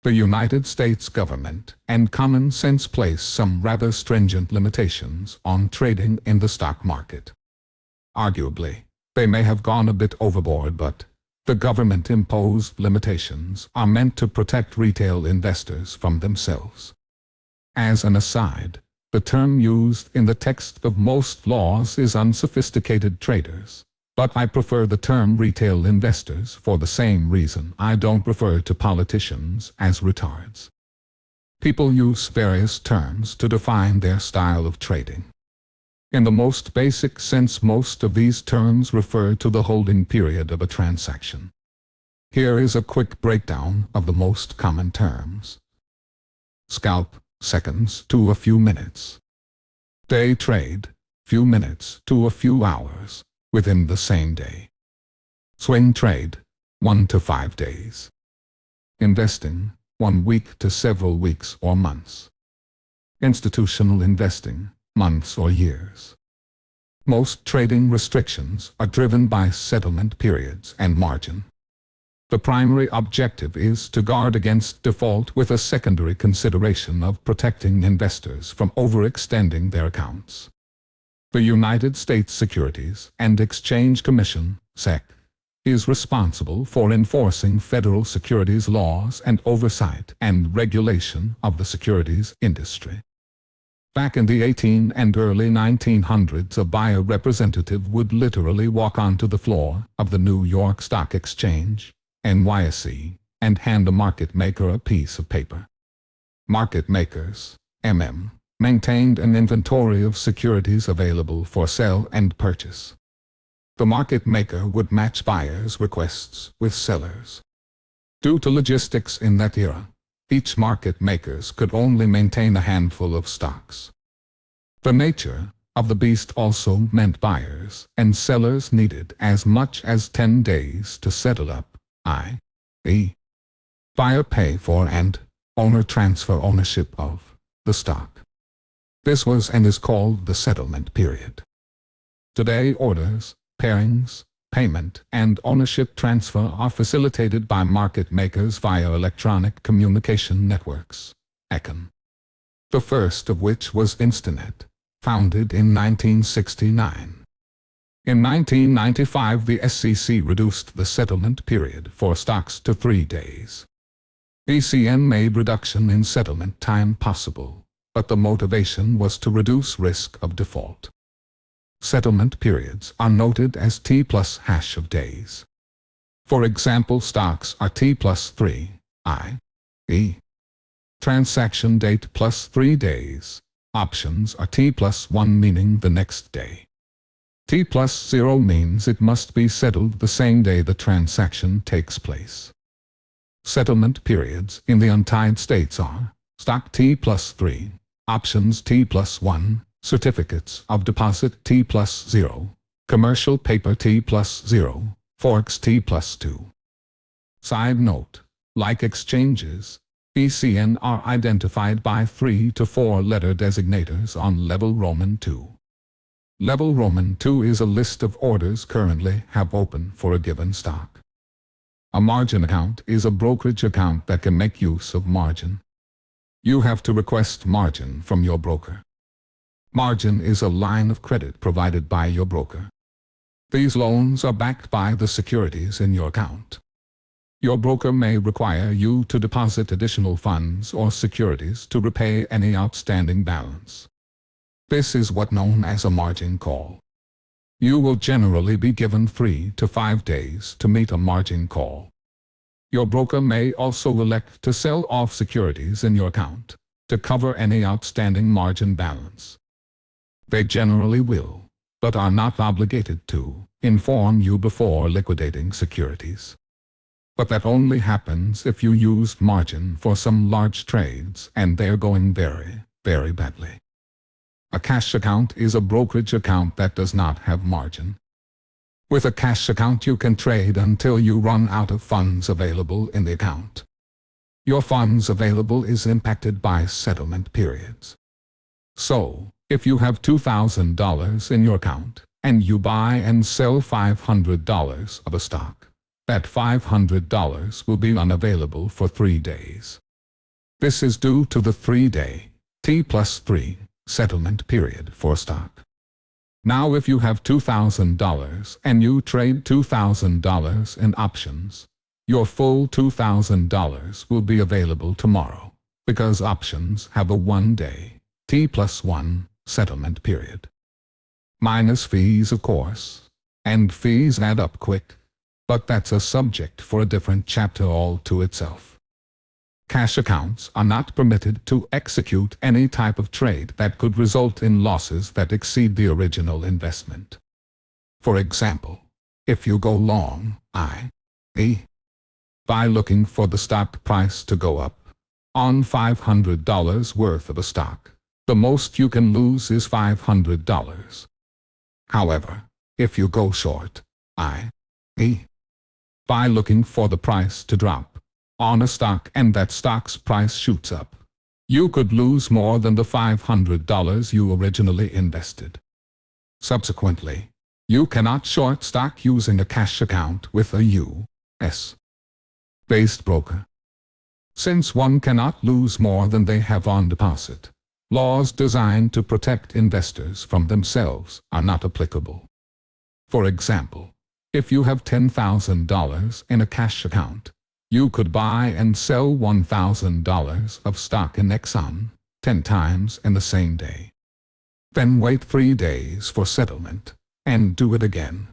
The United States government and common sense place some rather stringent limitations on trading in the stock market. Arguably, they may have gone a bit overboard, but the government-imposed limitations are meant to protect retail investors from themselves. As an aside, the term used in the text of most laws is unsophisticated traders, but I prefer the term retail investors for the same reason I don't refer to politicians as retards. People use various terms to define their style of trading. In the most basic sense, most of these terms refer to the holding period of a transaction. Here is a quick breakdown of the most common terms. Scalp, seconds to a few minutes. Day trade, few minutes to a few hours, within the same day. Swing trade, 1 to 5 days. Investing, 1 week to several weeks or months. Institutional investing, months or years. Most trading restrictions are driven by settlement periods and margin. The primary objective is to guard against default, with a secondary consideration of protecting investors from overextending their accounts. The United States Securities and Exchange Commission, SEC, is responsible for enforcing federal securities laws and oversight and regulation of the securities industry. Back in the 1800s and early 1900s, a buyer representative would literally walk onto the floor of the New York Stock Exchange, NYSE, and hand a market maker a piece of paper. Market makers, MM, maintained an inventory of securities available for sale and purchase. The market maker would match buyers' requests with sellers. Due to logistics in that era, each market makers could only maintain a handful of stocks. The nature of the beast also meant buyers and sellers needed as much as 10 days to settle up, i.e., buyer pay for and owner transfer ownership of the stock. This was and is called the settlement period. Today, orders, pairings, payment, and ownership transfer are facilitated by market makers via electronic communication networks, ECN. The first of which was Instinet, founded in 1969. In 1995, the SEC reduced the settlement period for stocks to 3 days. ECN made reduction in settlement time possible, but the motivation was to reduce risk of default. Settlement periods are noted as T plus hash of days. For example, stocks are T plus 3, i.e., transaction date plus 3 days. Options are T plus 1, meaning the next day. T plus 0 means it must be settled the same day the transaction takes place. Settlement periods in the untied states are stock T plus 3, options T plus 1, certificates of deposit T plus 0, commercial paper T plus 0, forex T plus 2. Side note, like exchanges, ECN are identified by 3 to 4 letter designators on level Roman II. Level Roman II is a list of orders currently have open for a given stock. A margin account is a brokerage account that can make use of margin. You have to request margin from your broker. Margin is a line of credit provided by your broker. These loans are backed by the securities in your account. Your broker may require you to deposit additional funds or securities to repay any outstanding balance. This is what's known as a margin call. You will generally be given 3 to 5 days to meet a margin call. Your broker may also elect to sell off securities in your account to cover any outstanding margin balance. They generally will, but are not obligated to, inform you before liquidating securities. But that only happens if you used margin for some large trades and they're going very, very badly. A cash account is a brokerage account that does not have margin. With a cash account you can trade until you run out of funds available in the account. Your funds available is impacted by settlement periods. So, if you have $2,000 in your account, and you buy and sell $500 of a stock, that $500 will be unavailable for 3 days. This is due to the 3-day T+3 settlement period for stock. Now if you have $2,000 and you trade $2,000 in options, your full $2,000 will be available tomorrow, because options have a 1-day T+1 settlement period. Minus fees, of course, and fees add up quick, but that's a subject for a different chapter all to itself. Cash accounts are not permitted to execute any type of trade that could result in losses that exceed the original investment. For example, if you go long, i.e., by looking for the stock price to go up on $500 worth of a stock, the most you can lose is $500. However, if you go short, i.e., by looking for the price to drop on a stock and that stock's price shoots up, you could lose more than the $500 you originally invested. Subsequently, you cannot short stock using a cash account with a U.S.-based broker. Since one cannot lose more than they have on deposit, laws designed to protect investors from themselves are not applicable. For example, if you have $10,000 in a cash account, you could buy and sell $1,000 of stock in Exxon 10 times in the same day. Then wait 3 days for settlement, and do it again.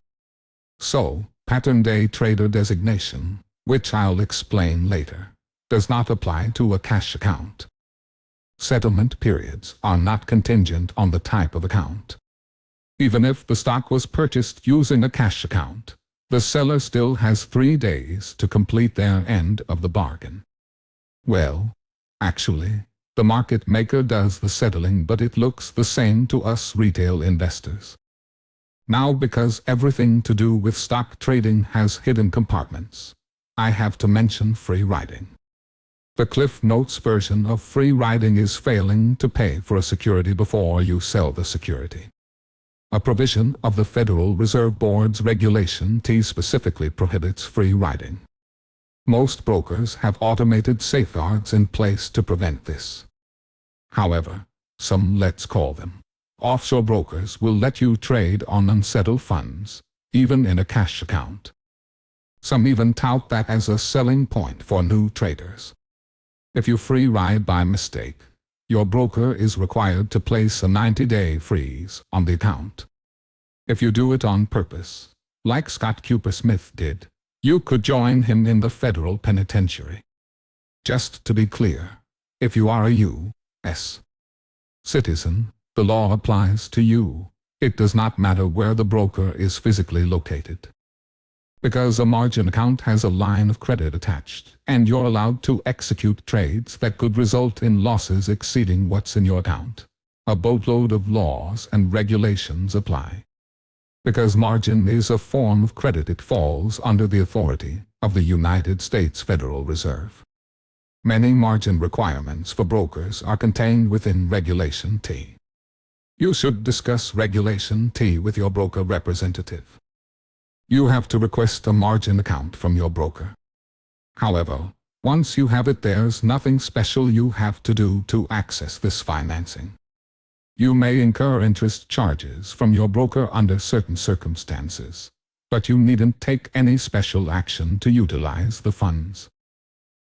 So, pattern day trader designation, which I'll explain later, does not apply to a cash account. Settlement periods are not contingent on the type of account. Even if the stock was purchased using a cash account, the seller still has 3 days to complete their end of the bargain. Well, actually, the market maker does the settling, but it looks the same to us retail investors. Now, because everything to do with stock trading has hidden compartments, I have to mention free riding. The Cliff Notes version of free riding is failing to pay for a security before you sell the security. A provision of the Federal Reserve Board's Regulation T specifically prohibits free riding. Most brokers have automated safeguards in place to prevent this. However, some, let's call them offshore brokers, will let you trade on unsettled funds, even in a cash account. Some even tout that as a selling point for new traders. If you free ride by mistake, your broker is required to place a 90-day freeze on the account. If you do it on purpose, like Scott Cooper Smith did, you could join him in the federal penitentiary. Just to be clear, if you are a U.S. citizen, the law applies to you. It does not matter where the broker is physically located. Because a margin account has a line of credit attached, and you're allowed to execute trades that could result in losses exceeding what's in your account, a boatload of laws and regulations apply. Because margin is a form of credit, it falls under the authority of the United States Federal Reserve. Many margin requirements for brokers are contained within Regulation T. You should discuss Regulation T with your broker representative. You have to request a margin account from your broker. However, once you have it, there's nothing special you have to do to access this financing. You may incur interest charges from your broker under certain circumstances, but you needn't take any special action to utilize the funds.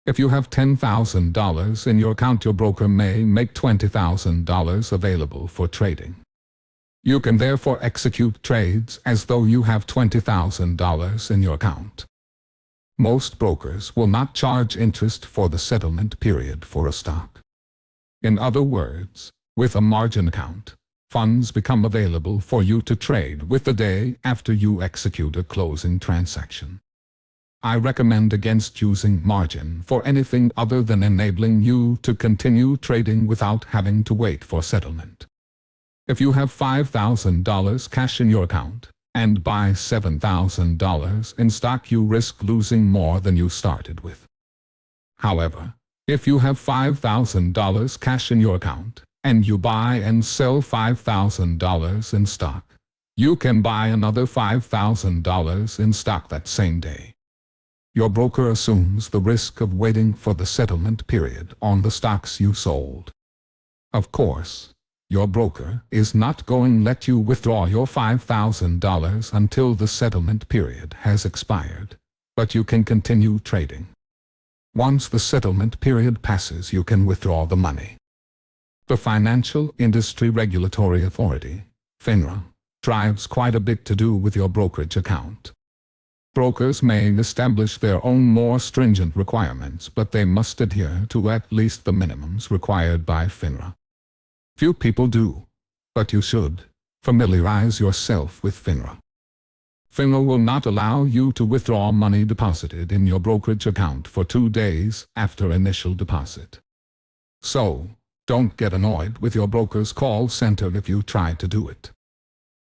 If you have $10,000 in your account, your broker may make $20,000 available for trading. You can therefore execute trades as though you have $20,000 in your account. Most brokers will not charge interest for the settlement period for a stock. In other words, with a margin account, funds become available for you to trade with the day after you execute a closing transaction. I recommend against using margin for anything other than enabling you to continue trading without having to wait for settlement. If you have $5,000 cash in your account and buy $7,000 in stock, you risk losing more than you started with. However, if you have $5,000 cash in your account and you buy and sell $5,000 in stock, you can buy another $5,000 in stock that same day. Your broker assumes the risk of waiting for the settlement period on the stocks you sold. Of course, your broker is not going to let you withdraw your $5,000 until the settlement period has expired, but you can continue trading. Once the settlement period passes, you can withdraw the money. The Financial Industry Regulatory Authority, FINRA, drives quite a bit to do with your brokerage account. Brokers may establish their own more stringent requirements, but they must adhere to at least the minimums required by FINRA. Few people do, but you should familiarize yourself with FINRA. FINRA will not allow you to withdraw money deposited in your brokerage account for 2 days after initial deposit. So, don't get annoyed with your broker's call center if you try to do it.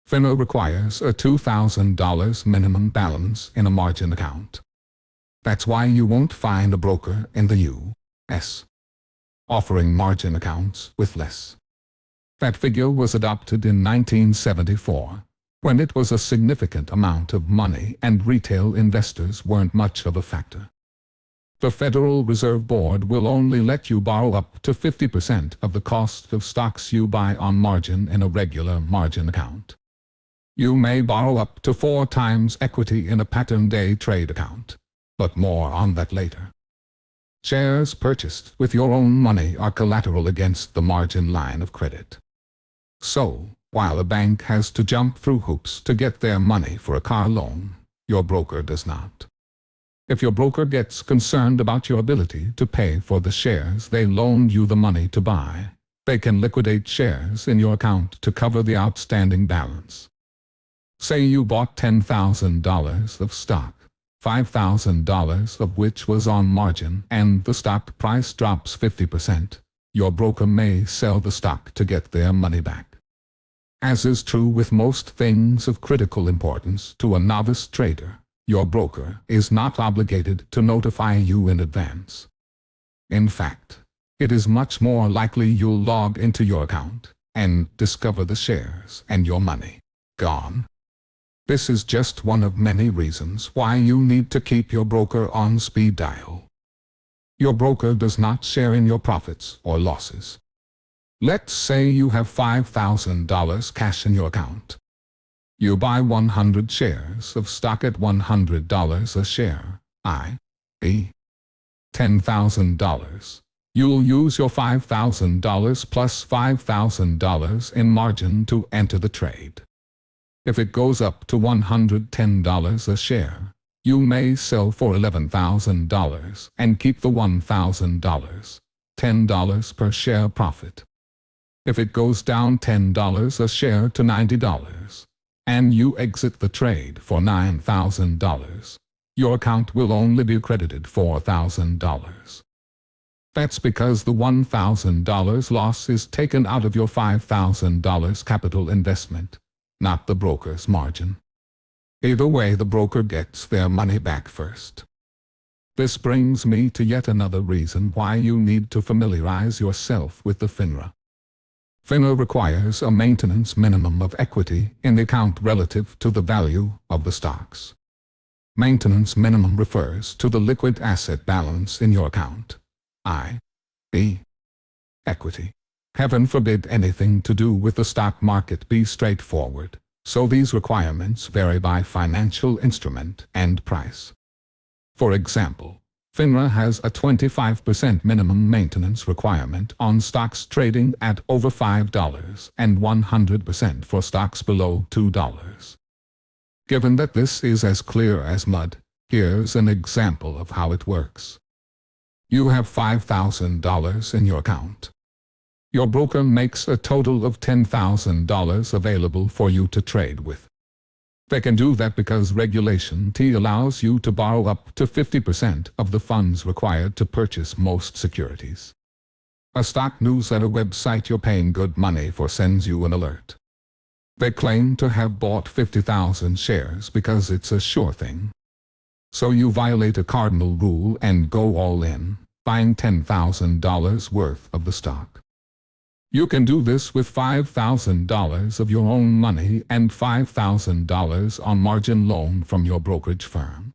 FINRA requires a $2,000 minimum balance in a margin account. That's why you won't find a broker in the U.S. offering margin accounts with less. That figure was adopted in 1974, when it was a significant amount of money and retail investors weren't much of a factor. The Federal Reserve Board will only let you borrow up to 50% of the cost of stocks you buy on margin in a regular margin account. You may borrow up to 4 times equity in a pattern day trade account, but more on that later. Shares purchased with your own money are collateral against the margin line of credit. So, while a bank has to jump through hoops to get their money for a car loan, your broker does not. If your broker gets concerned about your ability to pay for the shares they loaned you the money to buy, they can liquidate shares in your account to cover the outstanding balance. Say you bought $10,000 of stock, $5,000 of which was on margin, and the stock price drops 50%. Your broker may sell the stock to get their money back. As is true with most things of critical importance to a novice trader, your broker is not obligated to notify you in advance. In fact, it is much more likely you'll log into your account and discover the shares and your money gone. This is just one of many reasons why you need to keep your broker on speed dial. Your broker does not share in your profits or losses. Let's say you have $5,000 cash in your account. You buy 100 shares of stock at $100 a share, i.e. $10,000. You'll use your $5,000 plus $5,000 in margin to enter the trade. If it goes up to $110 a share, you may sell for $11,000 and keep the $1,000, $10 per share profit. If it goes down $10 a share to $90, and you exit the trade for $9,000, your account will only be credited $4,000. That's because the $1,000 loss is taken out of your $5,000 capital investment, not the broker's margin. Either way, the broker gets their money back first. This brings me to yet another reason why you need to familiarize yourself with the FINRA. FINRA requires a maintenance minimum of equity in the account relative to the value of the stocks. Maintenance minimum refers to the liquid asset balance in your account, i.e. equity. Heaven forbid anything to do with the stock market be straightforward, so these requirements vary by financial instrument and price. For example, FINRA has a 25% minimum maintenance requirement on stocks trading at over $5 and 100% for stocks below $2. Given that this is as clear as mud, here's an example of how it works. You have $5,000 in your account. Your broker makes a total of $10,000 available for you to trade with. They can do that because Regulation T allows you to borrow up to 50% of the funds required to purchase most securities. A stock newsletter website you're paying good money for sends you an alert. They claim to have bought 50,000 shares because it's a sure thing. So you violate a cardinal rule and go all in, buying $10,000 worth of the stock. You can do this with $5,000 of your own money and $5,000 on margin loan from your brokerage firm.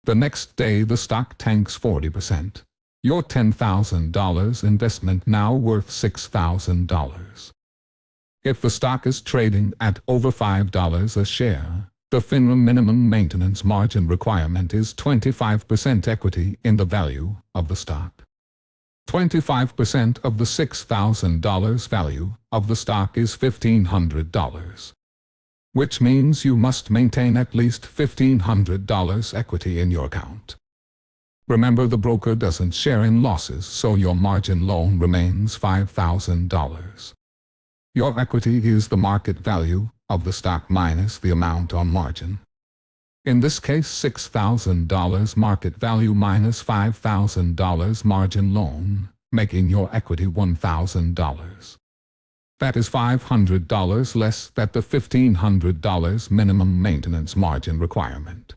The next day the stock tanks 40%. Your $10,000 investment now worth $6,000. If the stock is trading at over $5 a share, the FINRA minimum maintenance margin requirement is 25% equity in the value of the stock. 25% of the $6,000 value of the stock is $1,500, which means you must maintain at least $1,500 equity in your account. Remember, the broker doesn't share in losses, so your margin loan remains $5,000. Your equity is the market value of the stock minus the amount on margin. In this case, $6,000 market value minus $5,000 margin loan, making your equity $1,000. That is $500 less than the $1,500 minimum maintenance margin requirement.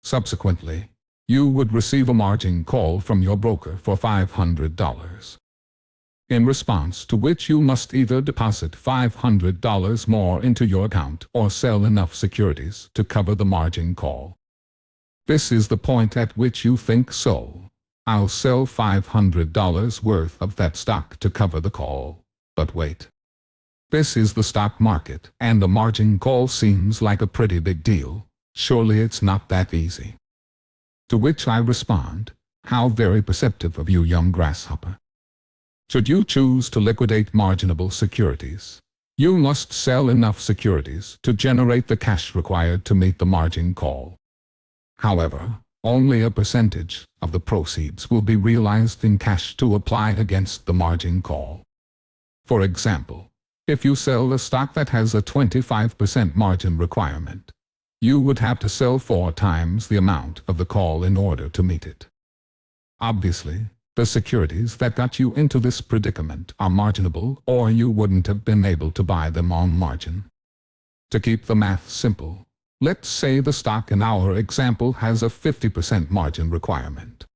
Subsequently, you would receive a margin call from your broker for $500. In response to which you must either deposit $500 more into your account or sell enough securities to cover the margin call. This is the point at which you think, so I'll sell $500 worth of that stock to cover the call. But wait. This is the stock market, and the margin call seems like a pretty big deal. Surely it's not that easy. To which I respond, how very perceptive of you, young grasshopper. Should you choose to liquidate marginable securities, you must sell enough securities to generate the cash required to meet the margin call. However, only a percentage of the proceeds will be realized in cash to apply against the margin call. For example, if you sell a stock that has a 25% margin requirement, you would have to sell 4 times the amount of the call in order to meet it. Obviously, the securities that got you into this predicament are marginable, or you wouldn't have been able to buy them on margin. To keep the math simple, let's say the stock in our example has a 50% margin requirement.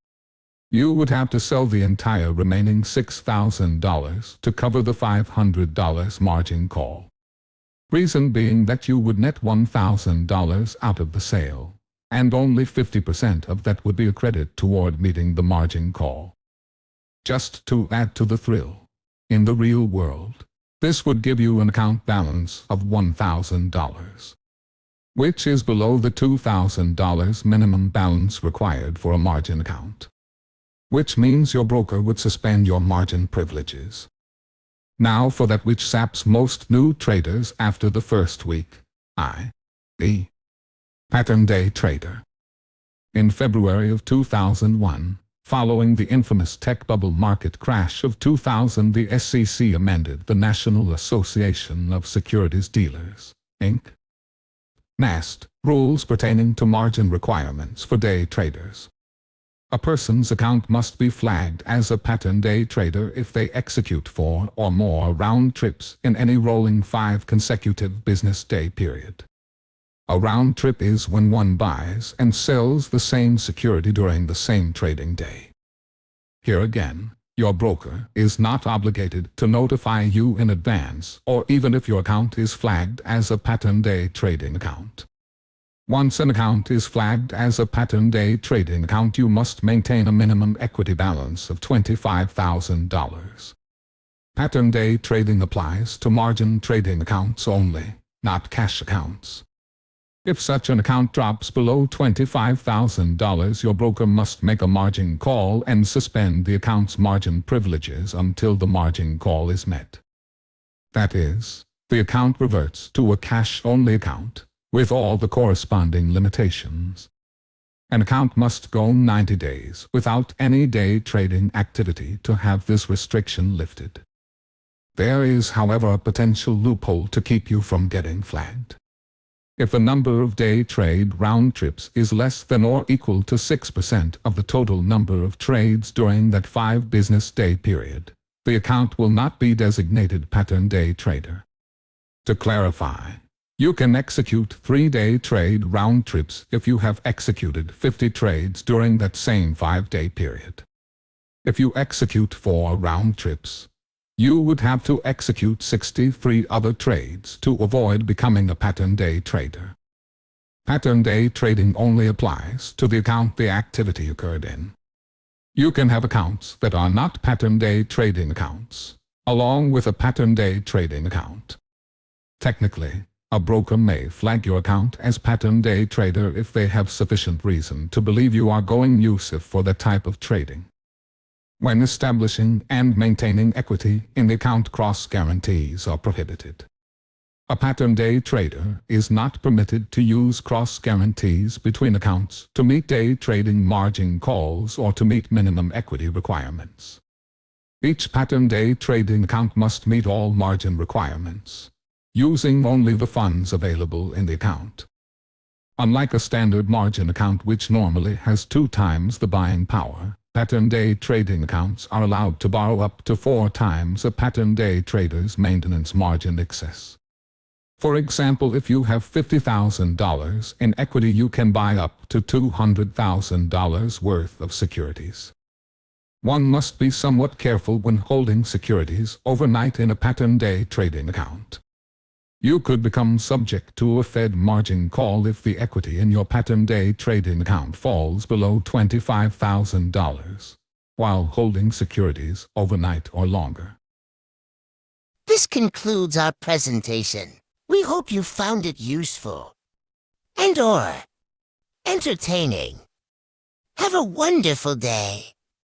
You would have to sell the entire remaining $6,000 to cover the $500 margin call. Reason being that you would net $1,000 out of the sale, and only 50% of that would be a credit toward meeting the margin call. Just to add to the thrill, in the real world, this would give you an account balance of $1,000, which is below the $2,000 minimum balance required for a margin account. Which means your broker would suspend your margin privileges. Now for that which saps most new traders after the first week, i.e., pattern day trader. In February of 2001, following the infamous tech bubble market crash of 2000, the SEC amended the National Association of Securities Dealers, Inc. NASD, rules pertaining to margin requirements for day traders. A person's account must be flagged as a pattern day trader if they execute 4 or more round trips in any rolling 5 consecutive business day period. A round trip is when one buys and sells the same security during the same trading day. Here again, your broker is not obligated to notify you in advance, or even if your account is flagged as a pattern day trading account. Once an account is flagged as a pattern day trading account, you must maintain a minimum equity balance of $25,000. Pattern day trading applies to margin trading accounts only, not cash accounts. If such an account drops below $25,000, your broker must make a margin call and suspend the account's margin privileges until the margin call is met. That is, the account reverts to a cash-only account, with all the corresponding limitations. An account must go 90 days without any day trading activity to have this restriction lifted. There is, however, a potential loophole to keep you from getting flagged. If the number of day trade round trips is less than or equal to 6% of the total number of trades during that 5 business day period, the account will not be designated pattern day trader. To clarify, you can execute 3-day trade round trips if you have executed 50 trades during that same 5-day period. If you execute 4 round trips, you would have to execute 63 other trades to avoid becoming a pattern day trader. Pattern day trading only applies to the account the activity occurred in. You can have accounts that are not pattern day trading accounts, along with a pattern day trading account. Technically, a broker may flag your account as pattern day trader if they have sufficient reason to believe you are going USIF for that type of trading. When establishing and maintaining equity in the account, cross guarantees are prohibited. A pattern day trader is not permitted to use cross guarantees between accounts to meet day trading margin calls or to meet minimum equity requirements. Each pattern day trading account must meet all margin requirements, using only the funds available in the account. Unlike a standard margin account which normally has 2 times the buying power, pattern day trading accounts are allowed to borrow up to 4 times a pattern day trader's maintenance margin excess. For example, if you have $50,000 in equity, you can buy up to $200,000 worth of securities. One must be somewhat careful when holding securities overnight in a pattern day trading account. You could become subject to a Fed margin call if the equity in your pattern day trading account falls below $25,000 while holding securities overnight or longer. This concludes our presentation. We hope you found it useful and/or entertaining. Have a wonderful day.